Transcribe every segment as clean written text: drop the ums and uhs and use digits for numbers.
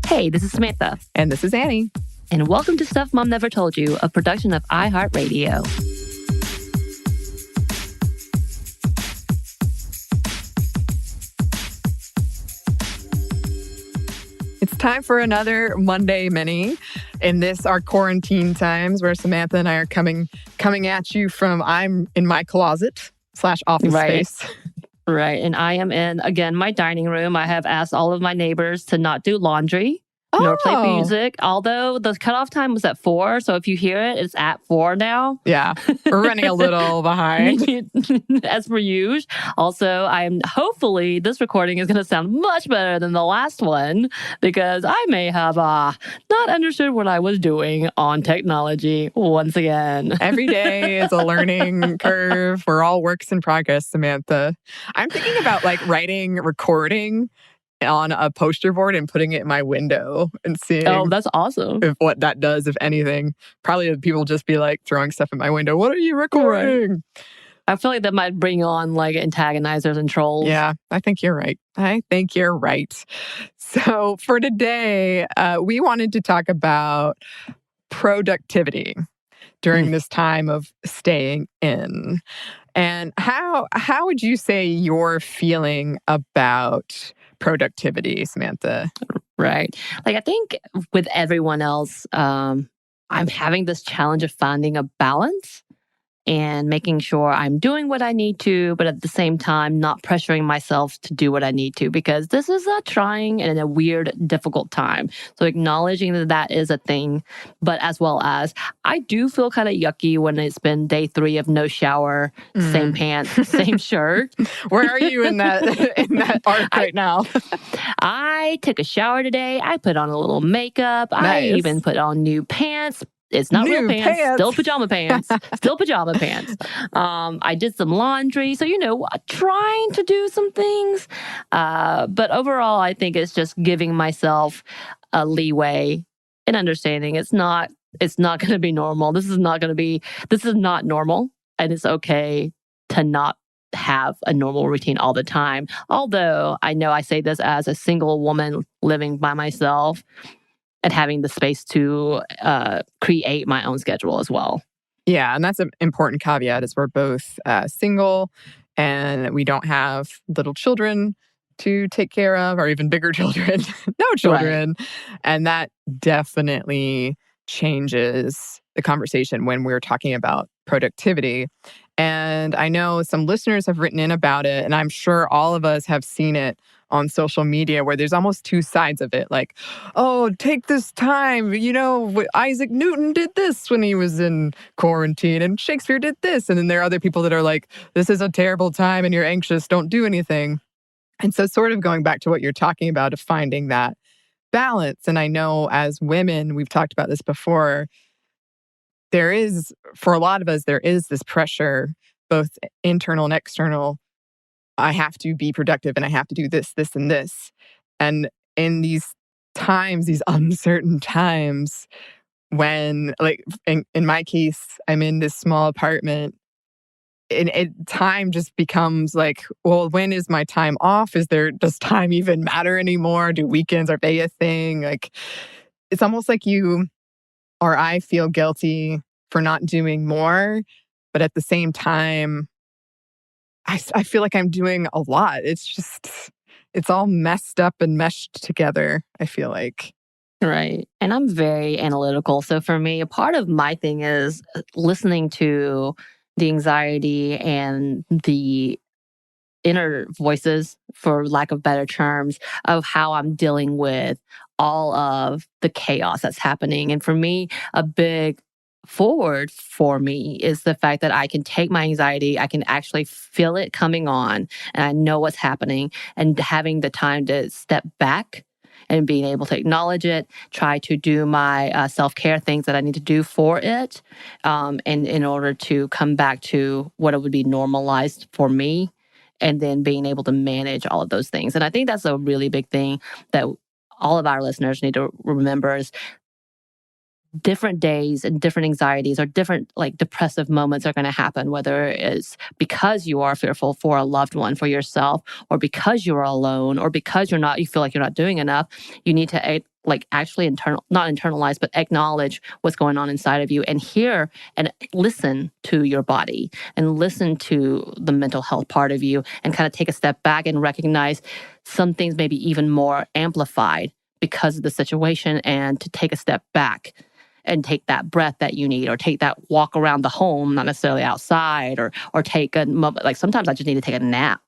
Hey, this is Samantha. And this is Anney. And welcome to Stuff Mom Never Told You, a production of iHeartRadio. It's time for another Monday Mini in our quarantine times where Samantha and I are coming at you from I'm in my closet / office space. Right. And I am in, again, my dining room. I have asked all of my neighbors to not do laundry. Nor play music, although the cutoff time was at 4. So if you hear it, it's at 4 now. Yeah, we're running a little behind. As per usual. Also, hopefully this recording is going to sound much better than the last one because I may have not understood what I was doing on technology once again. Every day is a learning curve. We're all works in progress, Samantha. I'm thinking about recording on a poster board and putting it in my window and seeing that's awesome. What that does, if anything. Probably people just be like throwing stuff in my window. What are you recording? Right. I feel like that might bring on like antagonizers and trolls. Yeah, I think you're right. So for today, we wanted to talk about productivity during this time of staying in. And how would you say you're feeling about productivity, Samantha? Right. I think with everyone else, I'm having this challenge of finding a balance and making sure I'm doing what I need to, but at the same time, not pressuring myself to do what I need to, because this is a trying and a weird, difficult time. So acknowledging that is a thing, but as well as I do feel kind of yucky when it's been day 3 of no shower, same pants, same shirt. Where are you in that arc right now? I took a shower today. I put on a little makeup. Nice. I even put on new pants. It's not real pants, still pajama pants, I did some laundry. So, trying to do some things. But overall, I think it's just giving myself a leeway and understanding it's not going to be normal. This is not normal. And it's okay to not have a normal routine all the time. Although I know I say this as a single woman living by myself, and having the space to create my own schedule as well. Yeah, and that's an important caveat is we're both single and we don't have little children to take care of or even bigger children, no children. Right. And that definitely changes the conversation when we're talking about productivity. And I know some listeners have written in about it, and I'm sure all of us have seen it on social media where there's almost 2 sides of it. Like, oh, take this time. Isaac Newton did this when he was in quarantine and Shakespeare did this. And then there are other people that are like, this is a terrible time and you're anxious. Don't do anything. And so sort of going back to what you're talking about of finding that balance. And I know as women, we've talked about this before, for a lot of us, there is this pressure, both internal and external. I have to be productive and I have to do this, this, and this. And in these times, these uncertain times, when, like, in my case, I'm in this small apartment, and time just becomes like, well, when is my time off? Does time even matter anymore? Do weekends, are they a thing? Like, it's almost like I feel guilty for not doing more, but at the same time, I feel like I'm doing a lot. It's all messed up and meshed together, I feel like. Right. And I'm very analytical. So for me, a part of my thing is listening to the anxiety and the inner voices, for lack of better terms, of how I'm dealing with all of the chaos that's happening. And for me, a big forward for me is the fact that I can take my anxiety, I can actually feel it coming on, and I know what's happening, and having the time to step back and being able to acknowledge it, try to do my self-care things that I need to do for it, and in order to come back to what it would be normalized for me, and then being able to manage all of those things. And I think that's a really big thing that all of our listeners need to remember is different days and different anxieties or different depressive moments are going to happen, whether it's because you are fearful for a loved one, for yourself, or because you are alone, or because you feel like you're not doing enough. You need to like actually not internalize, but acknowledge what's going on inside of you and hear and listen to your body and listen to the mental health part of you and kind of take a step back and recognize some things maybe even more amplified because of the situation, and to take a step back and take that breath that you need, or take that walk around the home, not necessarily outside, or take a moment. Like sometimes I just need to take a nap,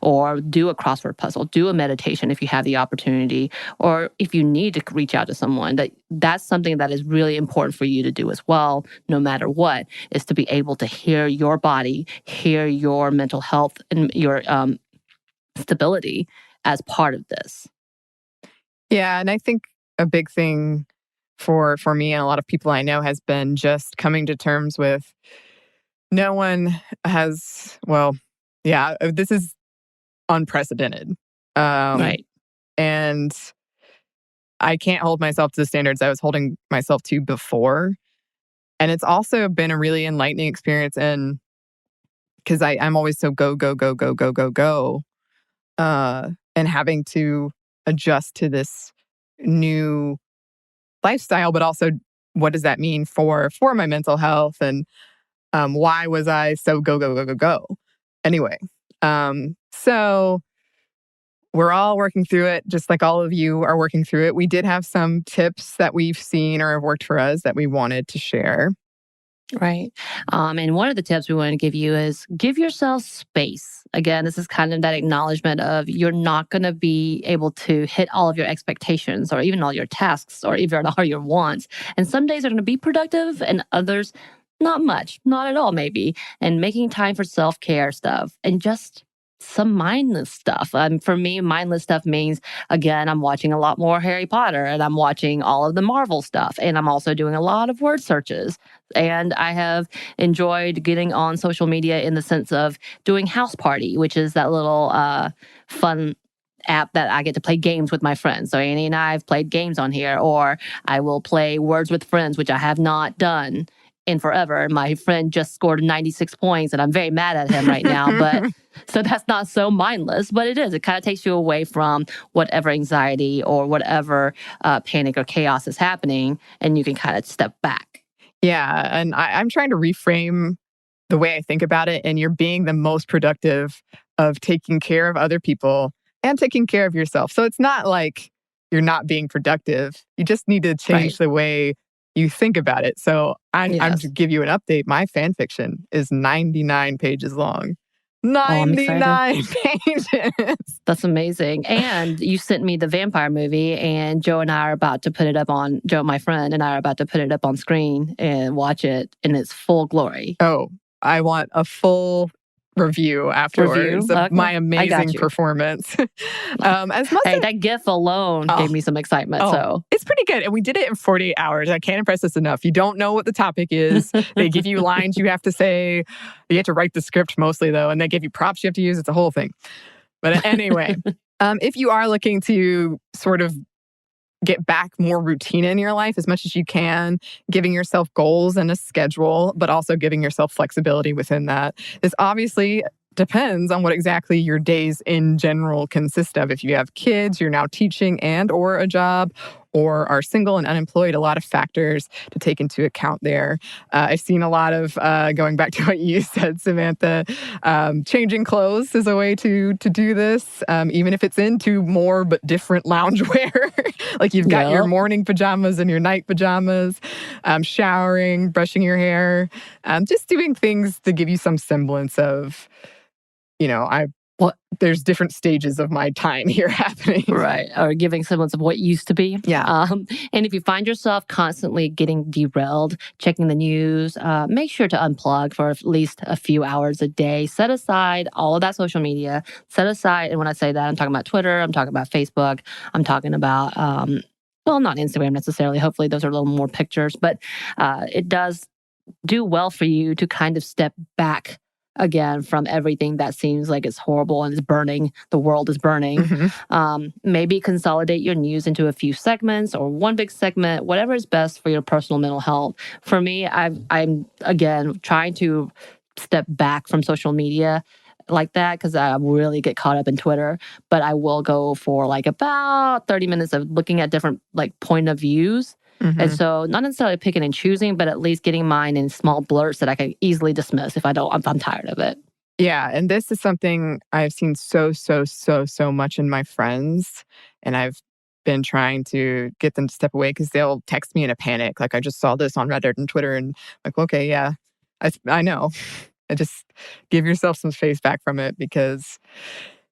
or do a crossword puzzle, do a meditation if you have the opportunity, or if you need to reach out to someone. That's something that is really important for you to do as well, no matter what, is to be able to hear your body, hear your mental health and your stability as part of this. Yeah, and I think a big thing for me and a lot of people I know has been just coming to terms with no one has, well, yeah, this is unprecedented. Right. And I can't hold myself to the standards I was holding myself to before. And it's also been a really enlightening experience, and because I'm always so go, go, go, go, go, go, go. And having to adjust to this new lifestyle, but also what does that mean for my mental health, and why was I so go, go, go, go, go? Anyway, so we're all working through it, just like all of you are working through it. We did have some tips that we've seen or have worked for us that we wanted to share. Right. And one of the tips we want to give you is give yourself space. Again, this is kind of that acknowledgement of you're not going to be able to hit all of your expectations or even all your tasks or even all your wants. And some days are going to be productive and others not much, not at all, maybe. And making time for self-care stuff and just some mindless stuff. For me, mindless stuff means, again, I'm watching a lot more Harry Potter and I'm watching all of the Marvel stuff. And I'm also doing a lot of word searches. And I have enjoyed getting on social media in the sense of doing House Party, which is that little fun app that I get to play games with my friends. So Anney and I have played games on here, or I will play Words with Friends, which I have not done in forever. My friend just scored 96 points and I'm very mad at him right now. But so that's not so mindless, but it is. It kind of takes you away from whatever anxiety or whatever panic or chaos is happening, and you can kind of step back. Yeah, and I'm trying to reframe the way I think about it, and you're being the most productive of taking care of other people and taking care of yourself. So it's not like you're not being productive. You just need to change the way you think about it. So I'm to give you an update. My fan fiction is 99 pages long. 99 pages. That's amazing. And you sent me the vampire movie, and Joe and I are about to put it up on, Joe, my friend, and I are about to put it up on screen and watch it in its full glory. Oh, I want a full review afterwards of my amazing performance. That GIF alone gave me some excitement. So it's pretty good. And we did it in 48 hours. I can't impress this enough. You don't know what the topic is. They give you lines you have to say. You have to write the script mostly, though. And they give you props you have to use. It's a whole thing. But anyway, if you are looking to sort of get back more routine in your life as much as you can, giving yourself goals and a schedule, but also giving yourself flexibility within that. This obviously depends on what exactly your days in general consist of. If you have kids, you're now teaching and or a job, or are single and unemployed, a lot of factors to take into account there. I've seen a lot of, going back to what you said, Samantha, changing clothes is a way to do this, even if it's into more but different loungewear. Like you've got your morning pajamas and your night pajamas, showering, brushing your hair, just doing things to give you some semblance of, there's different stages of my time here happening. Right. Or giving semblance of what used to be. Yeah. And if you find yourself constantly getting derailed, checking the news, make sure to unplug for at least a few hours a day. Set aside all of that social media. Set aside, and when I say that, I'm talking about Twitter, I'm talking about Facebook, I'm talking about, not Instagram necessarily. Hopefully those are a little more pictures, but it does do well for you to kind of step back again from everything that seems like it's horrible and is burning. The world is burning. Mm-hmm. Maybe consolidate your news into a few segments or one big segment, whatever is best for your personal mental health. For me, I'm again trying to step back from social media like that because I really get caught up in Twitter, but I will go for like about 30 minutes of looking at different like point of views. And so not necessarily picking and choosing, but at least getting mine in small blurts that I can easily dismiss if I'm tired of it. Yeah, and this is something I've seen so much in my friends, and I've been trying to get them to step away because they'll text me in a panic, like, "I just saw this on Reddit and Twitter," and like, "Okay, yeah, I know." I just give yourself some space back from it because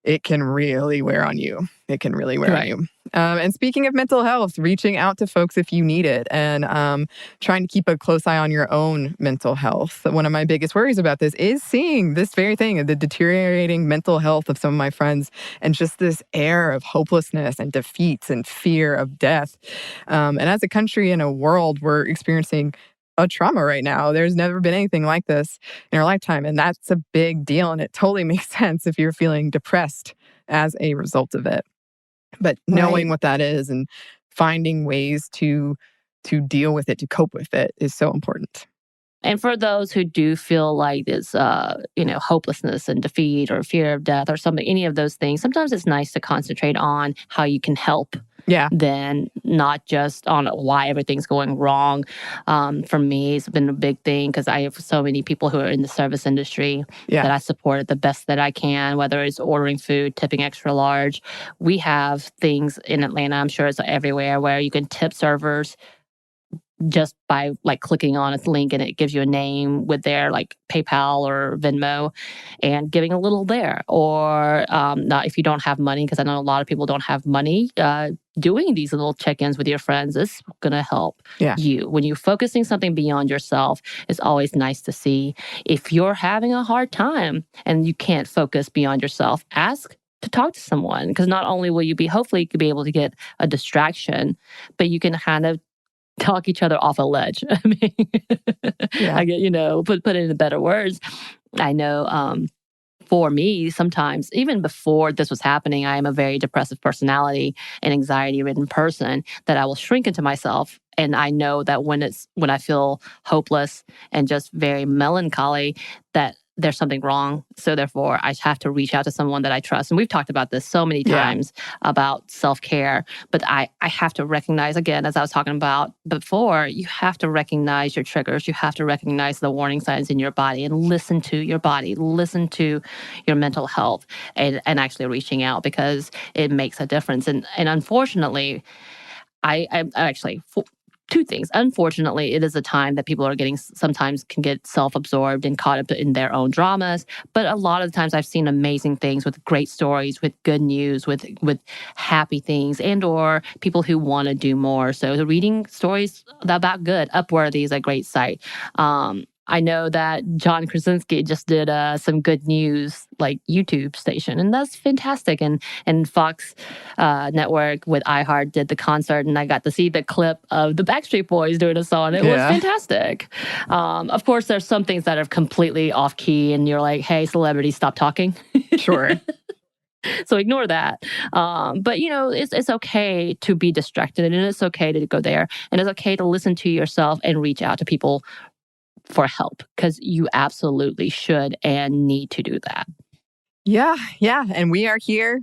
it can really wear on you. It can really wear on you. And speaking of mental health, reaching out to folks if you need it and trying to keep a close eye on your own mental health. One of my biggest worries about this is seeing this very thing, the deteriorating mental health of some of my friends and just this air of hopelessness and defeat and fear of death. And as a country and a world, we're experiencing a trauma right now. There's never been anything like this in our lifetime. And that's a big deal. And it totally makes sense if you're feeling depressed as a result of it. But knowing what that is and finding ways to deal with it, to cope with it is so important. And for those who do feel like it's, hopelessness and defeat or fear of death or something, any of those things, sometimes it's nice to concentrate on how you can help. Yeah. Than not just on why everything's going wrong. For me, it's been a big thing because I have so many people who are in the service industry that I support the best that I can, whether it's ordering food, tipping extra large. We have things in Atlanta, I'm sure it's everywhere, where you can tip servers just by like clicking on a link and it gives you a name with their like PayPal or Venmo and giving a little there. Or not if you don't have money, because I know a lot of people don't have money, doing these little check-ins with your friends is going to help you. When you're focusing something beyond yourself, it's always nice to see. If you're having a hard time and you can't focus beyond yourself, ask to talk to someone, because not only will you hopefully you could be able to get a distraction, but you can kind of talk each other off a ledge. I mean, I get, put it in better words. I know for me, sometimes, even before this was happening, I am a very depressive personality and anxiety-ridden person that I will shrink into myself. And I know that when I feel hopeless and just very melancholy, that there's something wrong. So therefore, I have to reach out to someone that I trust. And we've talked about this so many times about self-care. But I have to recognize, again, as I was talking about before, you have to recognize your triggers. You have to recognize the warning signs in your body and listen to your body, listen to your mental health, and actually reaching out, because it makes a difference. And unfortunately, I actually... two things. Unfortunately, it is a time that people are sometimes can get self-absorbed and caught up in their own dramas. But a lot of the times I've seen amazing things with great stories, with good news, with happy things, and or people who want to do more. So the reading stories about good, Upworthy is a great site. I know that John Krasinski just did some good news, like YouTube station, and that's fantastic. And Fox Network with iHeart did the concert, and I got to see the clip of the Backstreet Boys doing a song. It was fantastic. Of course, there's some things that are completely off key, and you're like, "Hey, celebrity, stop talking." Sure. So ignore that. But it's okay to be distracted, and it's okay to go there, and it's okay to listen to yourself and reach out to people for help, because you absolutely should and need to do that. Yeah. And we are here.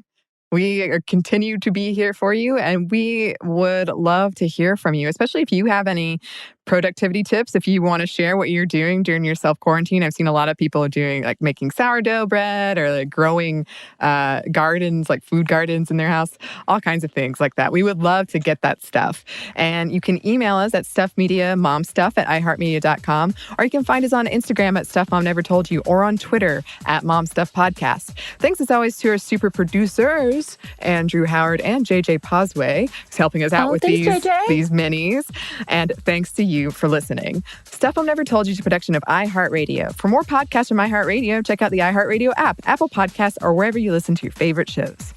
We continue to be here for you, and we would love to hear from you, especially if you have any productivity tips. If you want to share what you're doing during your self-quarantine. I've seen a lot of people doing like making sourdough bread or like growing gardens, like food gardens in their house, all kinds of things like that. We would love to get that stuff. And you can email us at stuffmediamomstuff@iheartmedia.com, or you can find us on Instagram at Stuff Mom Never Told You, or on Twitter at MomStuffPodcast. Thanks as always to our super producers, Andrew Howard and JJ Posway, who's helping us out with these minis. And thanks to you for listening. Stuff Mom Never Told You is a production of iHeartRadio. For more podcasts from iHeartRadio, check out the iHeartRadio app, Apple Podcasts, or wherever you listen to your favorite shows.